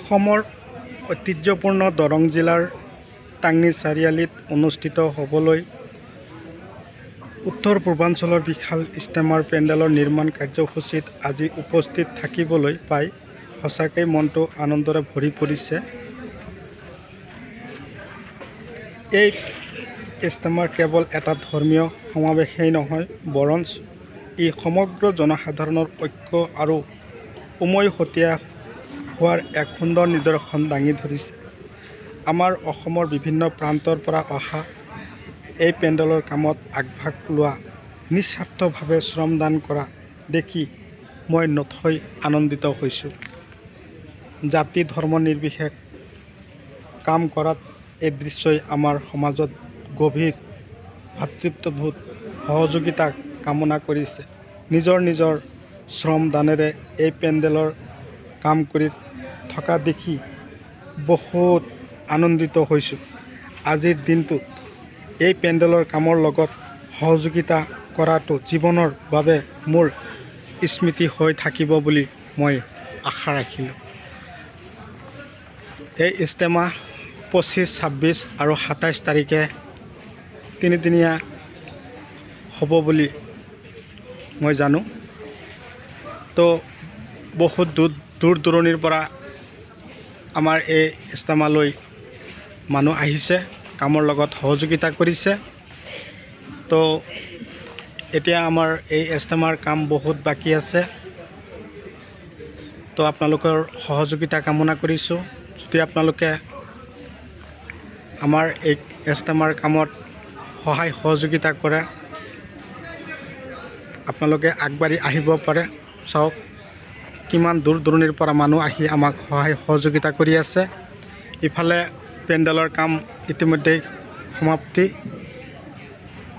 অসমৰ ঐতিহ্যপূৰ্ণ দৰং জিলাৰ টাংনি চাৰিআলিত অনুষ্ঠিত হ'বলৈ উত্তৰ পূৰ্বাঞ্চলৰ বিশাল ইষ্টেমাৰ পেণ্ডেলৰ নিৰ্মাণ কাৰ্যসূচীত আজি উপস্থিত থাকিবলৈ পাই সঁচাকৈ মনটো আনন্দৰে ভৰি পৰিছে। এই ইষ্টেমাৰ কেৱল এটা ধৰ্মীয় সমাৱেশেই নহয়, বৰঞ্চ ই সমগ্ৰ জনসাধাৰণৰ ঐক্য আৰু উমৈহতীয়া হোৱাৰ এক সুন্দৰ নিদৰ্শন দাঙি ধৰিছে। আমাৰ অসমৰ বিভিন্ন প্ৰান্তৰ পৰা অহা এই পেণ্ডেলৰ কামত আগভাগ লোৱা, নিস্বাৰ্থভাৱে শ্ৰমদান কৰা দেখি মই নথৈ আনন্দিত হৈছোঁ। জাতি ধৰ্ম নিৰ্বিশেষ কাম কৰাত এই দৃশ্যই আমাৰ সমাজত গভীৰ ভাতৃত্ববোধ সহযোগিতা কামনা কৰিছে। নিজৰ নিজৰ শ্ৰমদানেৰে এই পেণ্ডেলৰ কাম কৰি থকা দেখি বহুত আনন্দিত হৈছোঁ। আজিৰ দিনটোত এই পেণ্ডেলৰ কামৰ লগত সহযোগিতা কৰাটো জীৱনৰ বাবে মোৰ স্মৃতি হৈ থাকিব বুলি মই আশা ৰাখিলোঁ। এই ইষ্টেমা 25, 26 আৰু 27 তাৰিখে তিনিদিনীয়া হ'ব বুলি মই জানো। তো বহুত দূৰ দূৰণিৰ পৰা আমাৰ এই ইষ্টেমালৈ মানুহ আহিছে, কামৰ লগত সহযোগিতা কৰিছে। তো এতিয়া আমাৰ এই ইষ্টেমাৰ কাম বহুত বাকী আছে। তো আপোনালোকৰ সহযোগিতা কামনা কৰিছোঁ। যদি আপোনালোকে আমাৰ এই ইষ্টেমাৰ কামত সহায় সহযোগিতা কৰে, আপোনালোকে আগবাঢ়ি আহিব পাৰে। চাওক কিমান দূৰ দূৰণিৰ পৰা মানুহ আহি আমাক সহায় সহযোগিতা কৰি আছে। ইফালে পেণ্ডেলৰ কাম ইতিমধ্যেই সমাপ্তি।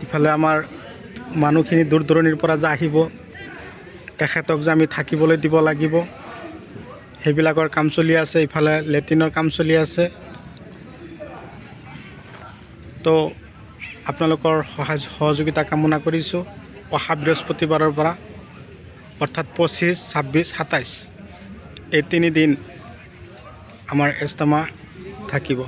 ইফালে আমাৰ মানুহখিনি দূৰ দূৰণিৰ পৰা যে আহিব, এখেতক যে আমি থাকিবলৈ দিব লাগিব, সেইবিলাকৰ কাম চলি আছে। ইফালে লেট্ৰিনৰ কাম চলি আছে। তো আপোনালোকৰ সহায় সহযোগিতা কামনা কৰিছোঁ। অহা বৃহস্পতিবাৰৰ পৰা অৰ্থাৎ 25, 26, 27 এই 3 দিন আমাৰ ইষ্টেমা থাকিব।